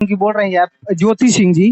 की बोल रही है ज्योति सिंह जी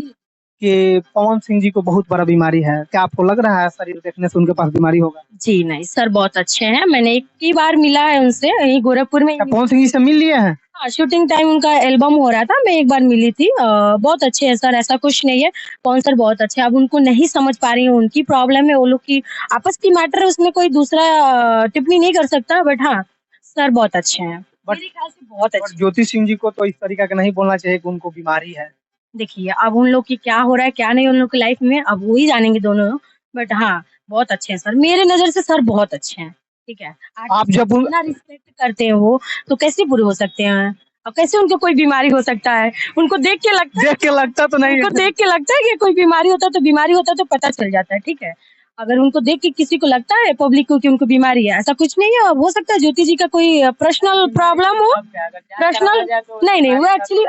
कि पवन सिंह जी को बहुत बड़ा बीमारी है। क्या आपको लग रहा है शरीर देखने से उनके पास बीमारी होगा? जी नहीं सर, बहुत अच्छे हैं। मैंने एक ही बार मिला है उनसे, यही गोरखपुर में। क्या पवन सिंह जी से मिल लिए हैं? हाँ, शूटिंग टाइम उनका एल्बम हो रहा था, मैं एक बार मिली थी। बहुत अच्छे हैं सर, ऐसा कुछ नहीं है। पवन सर बहुत अच्छे हैं। अब उनको नहीं समझ पा रही हूँ, उनकी प्रॉब्लम है, वो लोग की आपस की मैटर है, उसमें कोई दूसरा टिप्पणी नहीं कर सकता। बट हाँ, सर बहुत अच्छे हैं, मेरे ख्याल से बहुत अच्छे हैं। ज्योति सिंह जी को तो इस तरीके का नहीं बोलना चाहिए कि उनको बीमारी है। देखिए, अब उन लोग की क्या हो रहा है क्या नहीं उन लोग की लाइफ में, अब वो ही जानेंगे दोनों। बट हाँ, बहुत अच्छे हैं सर, मेरे नजर से सर बहुत अच्छे हैं। ठीक है, आप जब इतना रिस्पेक्ट करते हैं वो, तो कैसे बुरे हो सकते हैं? अब कैसे उनको कोई बीमारी हो सकता है? उनको देख के लगता तो नहीं उनको देख के लगता है कि कोई बीमारी होता है, तो बीमारी होता है तो पता चल जाता है। ठीक है, अगर उनको देख के किसी को लगता है पब्लिक को कि उनको बीमारी है, ऐसा कुछ नहीं है। हो सकता है ज्योति जी का कोई पर्सनल प्रॉब्लम हो। पर्सनल नहीं, वो एक्चुअली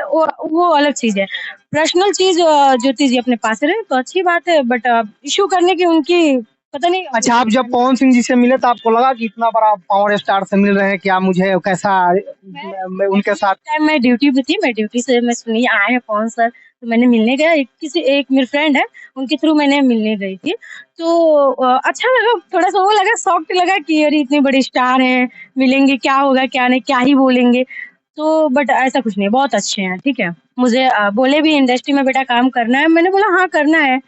वो अलग चीज है। पर्सनल चीज ज्योति जी अपने पास रहे तो अच्छी बात है। बट इशू करने की उनकी पता नहीं। अच्छा, आप जब पवन सिंह जी से मिले तो आपको लगा कि इतना बड़ा पावर स्टार से मिल रहे हैं, क्या मुझे कैसा मैं उनके साथ टाइम मैं ड्यूटी पे थी, मैं ड्यूटी से मैं सुनी आए हैं पवन सर, तो मैंने मिलने गया। एक मेरी फ्रेंड है, उनके थ्रू मैंने मिलने गई थी। तो अच्छा लगा, थोड़ा सा वो लगा, सॉफ्ट लगा कि अरे इतने बड़े स्टार हैं, मिलेंगे, क्या होगा क्या नहीं, क्या ही बोलेंगे। तो बट ऐसा कुछ नहीं, बहुत अच्छे हैं। ठीक है, मुझे बोले भी इंडस्ट्री में बेटा काम करना है, मैंने बोला हाँ करना है।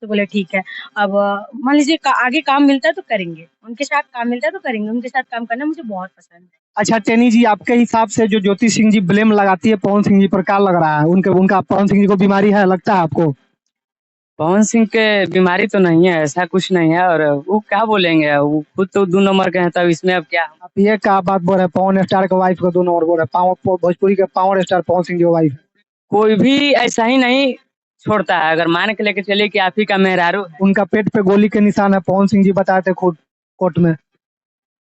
तो बोले ठीक है। अब मान लीजिए आगे काम मिलता है तो करेंगे, उनके साथ काम मिलता है तो करेंगे, उनके साथ काम करना मुझे बहुत पसंद है। अच्छा टेनी जी, आपके हिसाब से जो ज्योति सिंह जी ब्लेम लगाती है पवन सिंह जी पर, क्या लग रहा है उनका पवन सिंह जी को बीमारी है लगता है आपको? पवन सिंह के बीमारी तो नहीं है, ऐसा कुछ नहीं है। और वो क्या बोलेंगे, वो खुद तो 2 नंबर के हैं, तब इसमें अब क्या। आप ये क्या बात बोल रहे हैं? पवन स्टार के वाइफ को दोनों और बोल रहे हैं, भोजपुरी के पावर स्टार पवन सिंह जी की वाइफ। कोई भी ऐसा ही नहीं छोड़ता है। अगर मान के लेके चलिए कि आप ही का मेहरारू है। उनका पेट पे गोली के निशान है, पवन सिंह जी बताए थे खुद कोर्ट में।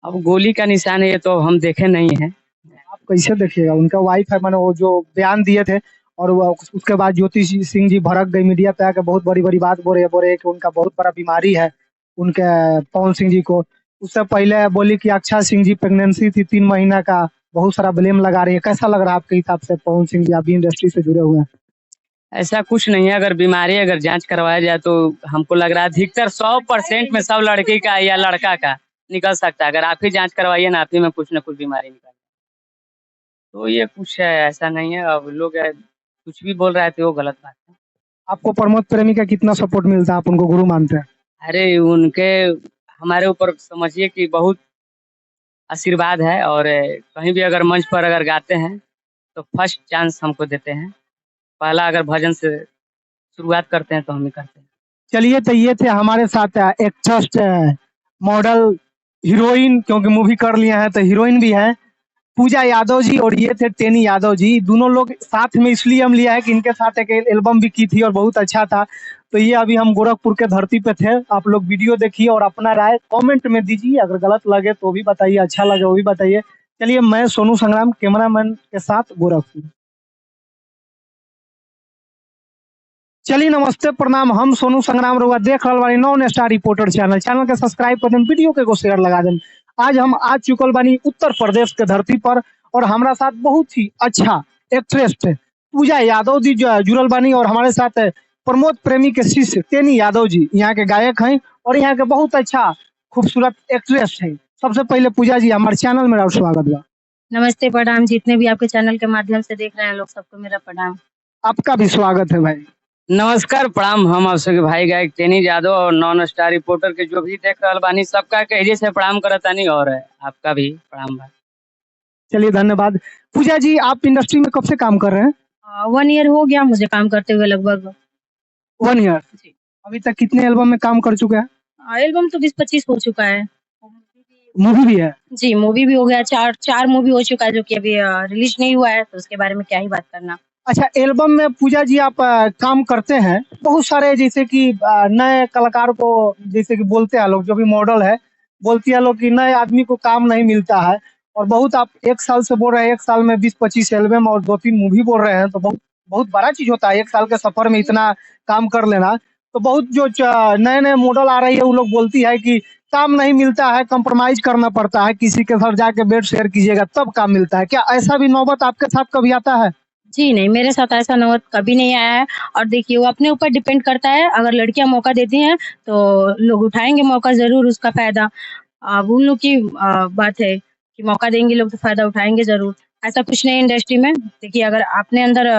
अब गोली का निशान है, ये तो हम देखे नहीं है। आप कैसे देखिएगा, उनका वाइफ है, मैंने वो जो बयान दिए थे और उसके बाद ज्योति सिंह जी भड़क गई मीडिया पे आके, बहुत बड़ी बड़ी बात बोल रहे हैं कि उनका बहुत बड़ा बीमारी है उनके पवन सिंह जी को। उससे पहले बोली कि अक्षा सिंह जी प्रेगनेंसी थी 3 महीना का, बहुत सारा ब्लेम लगा रही है। कैसा लग रहा है आपके हिसाब से पवन सिंह जी, आप भी इंडस्ट्री से जुड़े हुए हैं? ऐसा कुछ नहीं है। अगर बीमारी अगर जांच करवाया जाए तो हमको लग रहा है अधिकतर 100% में सब लड़की का या लड़का का निकल सकता है। अगर आप ही जांच करवाइए ना, आप ही में कुछ ना कुछ बीमारी निकल, तो ये कुछ है, ऐसा नहीं है। अब लोग कुछ भी बोल रहे थे, वो गलत बात है। आपको प्रमोद प्रेमी का कितना सपोर्ट मिलता है? आप उनको गुरु मानते हैं? अरे उनके हमारे ऊपर समझिए कि बहुत आशीर्वाद है। और कहीं भी अगर मंच पर अगर गाते हैं तो फर्स्ट चांस हमको देते हैं। पहला अगर भजन से शुरुआत करते हैं तो हम ही करते हैं। चलिए, तो ये थे हमारे साथ एक्ट्रेस, मॉडल, हीरोइन, क्योंकि मूवी कर लिए हैं तो हीरोइन भी है, पूजा यादव जी, और ये थे टेनी यादव जी। दोनों लोग साथ में इसलिए हम लिया है कि इनके साथ एक एल्बम भी की थी और बहुत अच्छा था। तो ये अभी हम गोरखपुर के धरती पे थे। आप लोग वीडियो देखिए और अपना राय कमेंट में दीजिए, अगर गलत लगे तो भी बताइए, अच्छा लगे वो भी बताइए। चलिए, मैं सोनू संग्राम कैमरामैन के साथ गोरखपुर। चलिए, नमस्ते प्रणाम, हम सोनू संग्राम रुआ देख रहा बानी नॉन स्टार रिपोर्टर चैनल के सब्सक्राइब कर दें, वीडियो के को शेयर लगा दें। आज हम आ चुकल बानी उत्तर प्रदेश के धरती पर और हमारा साथ बहुत ही अच्छा एक्ट्रेस पूजा यादव जी जो जुड़ल बानी, और हमारे साथ प्रमोद प्रेमी के शिष्य टेनी यादव जी, यहाँ के गायक हैं और यहाँ के बहुत अच्छा खूबसूरत एक्ट्रेस है। सबसे पहले पूजा जी, हमारे चैनल में स्वागत बा। नमस्ते, प्रणाम। जितने भी आपके चैनल के माध्यम से देख रहे हैं लोग, सबको मेरा प्रणाम। आपका भी स्वागत है भाई। नमस्कार, प्रणाम। हम आप सबके भाई गायक टेनी यादव और नॉन स्टार रिपोर्टर के जो भी देख रहल बानी, सबका कहिए से प्रणाम करतानी और आपका भी प्रणाम बा। चलिए, धन्यवाद। पूजा जी, आप इंडस्ट्री में कब से काम कर रहे हैं? 1 ईयर हो गया मुझे काम करते हुए, लगभग 1 ईयर। अभी तक कितने एल्बम में काम कर चुके हैं? एल्बम तो 20-25 हो चुका है। मूवी भी है? जी, मूवी भी हो गया, चार मूवी हो चुका है, जो कि अभी रिलीज नहीं हुआ है, तो उसके बारे में क्या ही बात करना। अच्छा, एल्बम में पूजा जी आप काम करते हैं बहुत सारे, जैसे कि नए कलाकार को, जैसे कि बोलते हैं लोग, जो भी मॉडल है बोलती है लोग कि नए आदमी को काम नहीं मिलता है, और बहुत आप 1 साल से बोल रहे हैं, 1 साल में 20-25 एल्बम और 2-3 मूवी बोल रहे हैं, तो बहुत बहुत बड़ा चीज होता है 1 साल के सफर में इतना काम कर लेना। तो बहुत जो नए नए मॉडल आ रही है वो लोग बोलती है कि काम नहीं मिलता है, कंप्रोमाइज करना पड़ता है, किसी के घर जाके बेड शेयर कीजिएगा तब काम मिलता है। क्या ऐसा भी नौबत आपके साथ कभी आता है? जी नहीं, मेरे साथ ऐसा नौबत कभी नहीं आया है और देखिए वो अपने ऊपर डिपेंड करता है, अगर लड़कियाँ मौका देती हैं, तो लोग उठाएँगे मौका ज़रूर उसका फ़ायदा। अब उन लोग की बात है कि मौका देंगे लोग तो फ़ायदा उठाएँगे ज़रूर। ऐसा कुछ नहीं है इंडस्ट्री में, देखिए अगर अपने अंदर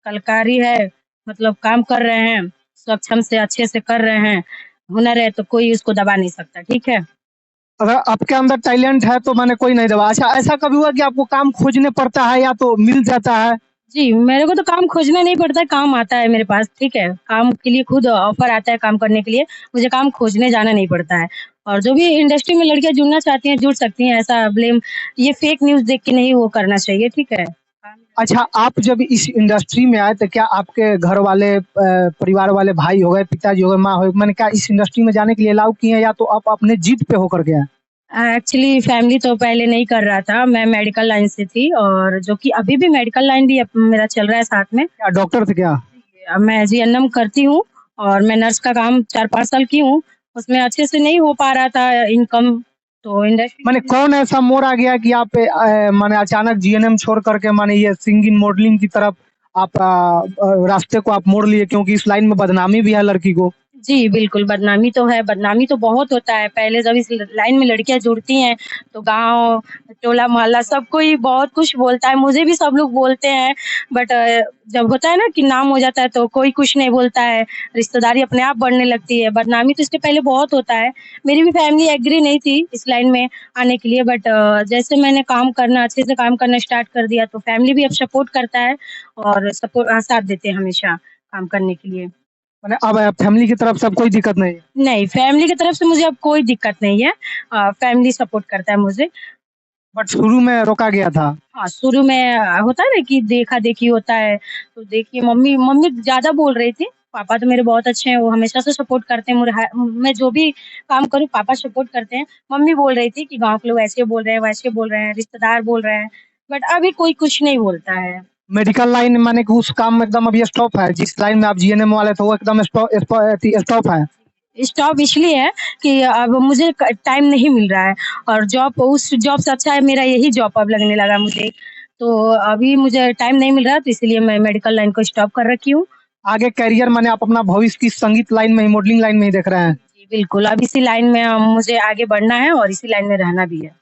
कलाकारी है, मतलब काम कर रहे हैं, सक्षम से अच्छे से कर रहे हैं, हुनर है तो कोई उसको दबा नहीं सकता, ठीक है? अगर आपके अंदर टैलेंट है तो माने कोई नहीं दबा। अच्छा, ऐसा कभी हुआ कि आपको काम खोजने पड़ता है या तो मिल जाता है? जी, मेरे को तो काम खोजना नहीं पड़ता है, काम आता है मेरे पास, ठीक है? काम के लिए खुद ऑफ़र आता है काम करने के लिए, मुझे काम खोजने जाना नहीं पड़ता है। और जो भी इंडस्ट्री में लड़कियाँ जुड़ना चाहती हैं, जुड़ सकती हैं, ऐसा ब्लेम ये फ़ेक न्यूज़ देख के नहीं वो करना चाहिए, ठीक है? अच्छा, आप जब इस इंडस्ट्री में आए तो क्या आपके घर वाले परिवार वाले भाई हो गए, पिताजी हो गए, माँ हो गई, मैंने क्या इस इंडस्ट्री में जाने के लिए अलाउ किए हैं या तो आप अपने जिद पे होकर के आए? एक्चुअली फैमिली तो पहले नहीं कर रहा था, मैं मेडिकल लाइन से थी और जो कि अभी भी मेडिकल लाइन भी मेरा चल रहा है साथ में। क्या डॉक्टर थे क्या? मैं जीएनएम करती हूँ और मैं नर्स का काम 4-5 साल की हूँ। उसमें अच्छे से नहीं हो पा रहा था इनकम, तो इंडस्ट्री माने कौन ऐसा मोड़ आ गया कि आप माने अचानक जीएनएम छोड़ करके माने ये सिंगिंग मॉडलिंग की तरफ आप रास्ते को आप मोड़ लिए, क्योंकि इस लाइन में बदनामी भी है लड़की को। जी, बिल्कुल, बदनामी तो है, बदनामी तो बहुत होता है। पहले जब इस ल लाइन में लड़कियाँ जुड़ती हैं, तो गाँव, टोला-मोहल्ला सब कोई बहुत कुछ बोलता है, मुझे भी सब लोग बोलते हैं। बट जब होता है ना कि नाम हो जाता है, तो कोई कुछ नहीं बोलता है, रिश्तेदारी अपने आप बढ़ने लगती है। बदनामी तो इसके पहले बहुत होता है। मेरी भी फैमिली एग्री नहीं थी इस लाइन में आने के लिए, बट जैसे मैंने काम करना अच्छे से काम करना स्टार्ट कर दिया, तो फैमिली भी अब सपोर्ट करता है और साथ देते हैं हमेशा काम करने के लिए। माने अब फैमिली की तरफ से अब कोई दिक्कत नहीं है। नहीं, फैमिली की तरफ से मुझे अब कोई दिक्कत नहीं है। फैमिली सपोर्ट करता है मुझे। बट शुरू में रोका गया था। हाँ, शुरू में होता है ना कि देखा-देखी होता है, तो देखिए मम्मी मम्मी ज़्यादा बोल रही थी। पापा तो मेरे बहुत अच्छे हैं, वो हमेशा से सपोर्ट करते हैं, मैं जो भी काम करूँ पापा सपोर्ट करते हैं। मम्मी बोल रही थी कि गाँव के लोग ऐसे बोल रहे हैं, वैसे बोल रहे हैं, रिश्तेदार बोल रहे हैं, बट अभी कोई कुछ नहीं बोलता है। मेडिकल लाइन माने कि उस काम में एकदम अभी स्टॉप है, जिस लाइन में आप जीएनएम वाले थे वो एकदम स्टॉप है। स्टॉप इसलिए है कि अब मुझे टाइम नहीं मिल रहा है और जॉब उस जॉब से अच्छा है मेरा यही जॉब अब लगने लगा मुझे। तो अभी मुझे टाइम नहीं मिल रहा तो इसीलिए मैं मेडिकल लाइन को स्टॉप कर रखी हूँ। आगे करियर माने आप अपना भविष्य की संगीत लाइन में ही, मॉडलिंग लाइन में ही देख रहे हैं? जी, बिल्कुल, अब इसी लाइन में मुझे आगे बढ़ना है और इसी लाइन में रहना भी है।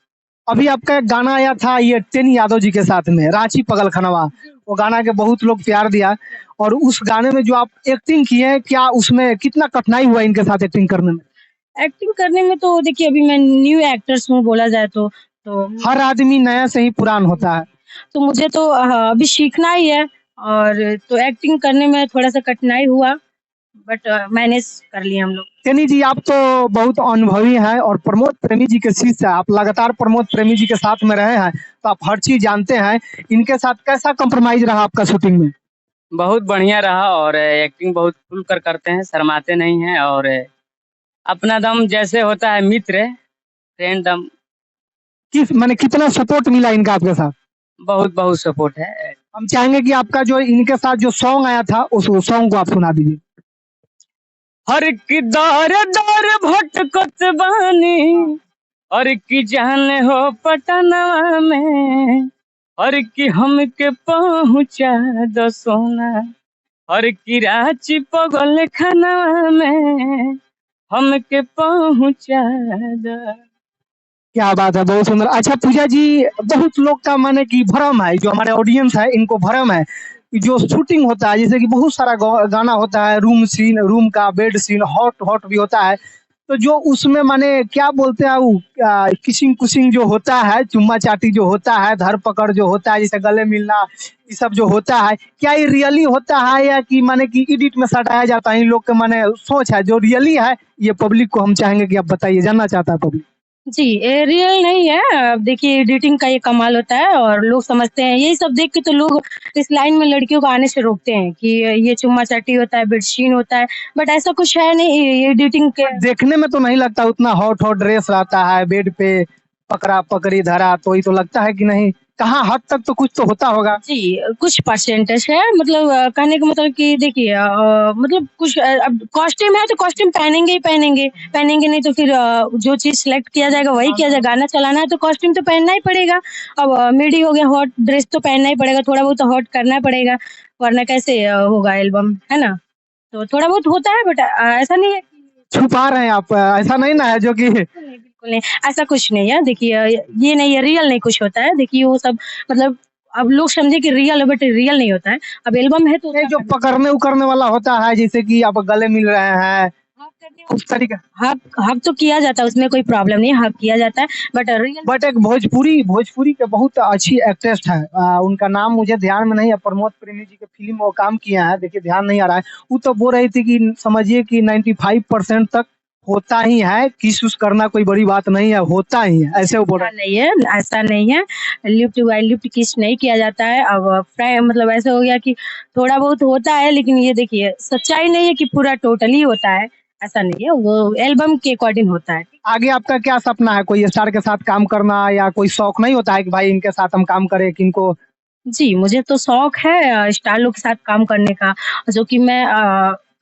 अभी आपका एक गाना आया था ये टेनी यादव जी के साथ में, रांची पगल खनवा। वो गाना के बहुत लोग प्यार दिया और उस गाने में जो आप एक्टिंग किए, क्या उसमें कितना कठिनाई हुआ इनके साथ एक्टिंग करने में? एक्टिंग करने में तो देखिए अभी मैं न्यू एक्टर्स हूँ बोला जाए तो हर आदमी नया से ही पुरान होता है। तो मुझे तो अभी सीखना ही है और तो एक्टिंग करने में थोड़ा-सा कठिनाई हुआ बट मैनेज कर लिए हम लोग। टेनी जी, आप तो बहुत अनुभवी हैं और प्रमोद प्रेमी जी के शिष्य हैं। आप लगातार प्रमोद प्रेमी जी के साथ में रहे हैं, तो आप हर चीज जानते हैं। इनके साथ कैसा कॉम्प्रोमाइज रहा आपका शूटिंग में? बहुत बढ़िया रहा और एक्टिंग बहुत खुल कर करते हैं, शर्माते नहीं हैं और अपना दम जैसे होता है मित्र, फ्रेंड दम किस माने कितना सपोर्ट मिला इनका आपके साथ? बहुत सपोर्ट है। हम चाहेंगे कि आपका जो इनके साथ जो सॉन्ग आया था उस सॉन्ग को आप सुना दीजिए। हर की दौर दौर भटकत बानी और की जान हो पटनवा में और की हमके पहुँचा दो सोना और की रांची पगल खनवा में हमके पहुँचा दो। क्या बात है, बहुत सुंदर। अच्छा पूजा जी, बहुत लोग का माने कि भ्रम है, जो हमारे ऑडियंस है इनको भ्रम है कि जो शूटिंग होता है, जैसे कि बहुत सारा गाना होता है, रूम सीन, रूम का बेड सीन, हॉट हॉट भी होता है, तो जो उसमें माने क्या बोलते हैं वो किसिंग कुसिंग जो होता है, चुम्मा चाटी जो होता है, धर पकड़ जो होता है, जैसे गले मिलना, ये सब जो होता है, क्या ये रियली होता है या कि माने कि एडिट में सटाया जाता है? इन लोग के माने सोच है जो रियली है, ये पब्लिक को हम चाहेंगे कि आप बताइए, जानना चाहता है पब्लिक। जी, ये रियल नहीं है। अब देखिए एडिटिंग का ये कमाल होता है और लोग समझते हैं यही सब देख के तो लोग इस लाइन में लड़कियों को आने से रोकते हैं कि ये चुम्मा-चाटी होता है, बेडशीन होता है, बट ऐसा कुछ है नहीं ये एडिटिंग के। देखने में तो नहीं लगता उतना हॉट हॉट ड्रेस रहता है, बेड पे पकड़ा पकड़ी धरा, तो ये तो लगता है कि नहीं कहाँ हद तक तो कुछ तो होता होगा। जी, कुछ परसेंटेज है, मतलब कहने का मतलब कि देखिए मतलब कुछ अब कॉस्ट्यूम है तो कॉस्ट्यूम पहनेंगे ही पहनेंगे, पहनेंगे नहीं तो फिर जो चीज़ सिलेक्ट किया जाएगा वही किया जाएगा। गाना चलाना है तो कॉस्ट्यूम तो पहनना ही पड़ेगा। अब मिडी हो गया, हॉट ड्रेस तो पहनना ही पड़ेगा, थोड़ा बहुत तो हॉट करना पड़ेगा, वरना कैसे होगा एल्बम, है ना? तो थोड़ा बहुत होता है बट ऐसा नहीं है कि छुपा रहे हैं आप, ऐसा नहीं ना है जो कि बिल्कुल नहीं, बिल्कुल नहीं, ऐसा कुछ नहीं है। देखिए ये नहीं है, रियल नहीं कुछ होता है। देखिए वो सब मतलब अब लोग समझे कि रियल है बट रियल नहीं होता है। अब एल्बम है तो ये जो पकड़ने उकड़ने वाला होता है, जैसे कि आप गले मिल रहे हैं हक करने उस तरीके, हक हक तो किया जाता है, उसमें कोई प्रॉब्लम नहीं है, हक किया जाता है बट रियल बट एक भोजपुरी के बहुत अच्छी एक्ट्रेस है, उनका नाम मुझे ध्यान में नहीं है, प्रमोद प्रेमी जी के फिल्म वो काम किया है, देखिए ध्यान नहीं आ रहा है। वो तो बोल रही थी कि समझिए कि 95% तक होता ही है, किस उस करना कोई बड़ी बात नहीं है, होता ही है, ऐसे वो बोल रहे ऐसा नहीं है, ऐसा नहीं है। लिफ्ट बाय लिफ्ट किस नहीं किया जाता है। अब मतलब ऐसा हो गया कि थोड़ा बहुत होता है, लेकिन ये देखिए सच्चाई नहीं है कि पूरा टोटली होता है, ऐसा नहीं है, वो एल्बम के अकॉर्डिंग होता है। आगे आपका क्या सपना है, कोई स्टार के साथ काम करना, या कोई शौक नहीं होता है कि भाई इनके साथ हम काम करें, किनको? जी, मुझे तो शौक है स्टार लोग के साथ काम करने का, जो कि मैं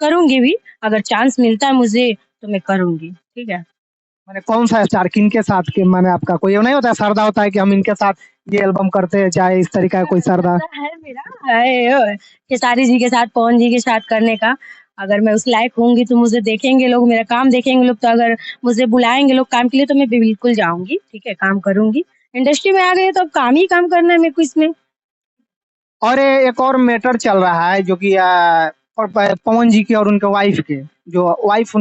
करूँगी भी, अगर चांस मिलता है मुझे तो मैं करूँगी, ठीक है? मैंने कौन सा स्टार, किनके साथ के, मैंने आपका कोई नहीं होता है सरदा होता है कि हम इनके साथ ये एल्बम करते हैं, चाहे इस तरीका का कोई सरदा? ऐसा है मेरा खेसारी जी के साथ, पवन जी के साथ करने का। अगर मैं उस लायक होंगी तो मुझे देखेंगे लोग, मेरा काम देखेंगे लोग, तो अगर मुझे बुलाएँगे लोग काम के लिए तो मैं बिल्कुल जाऊँगी, ठीक है? काम करूँगी। इंडस्ट्री में आ गई है तो अब काम ही काम करना है मेरे को इसमें। और एक और मैटर चल रहा है जो कि पवन जी की और उनके वाइफ के, जो वाइफ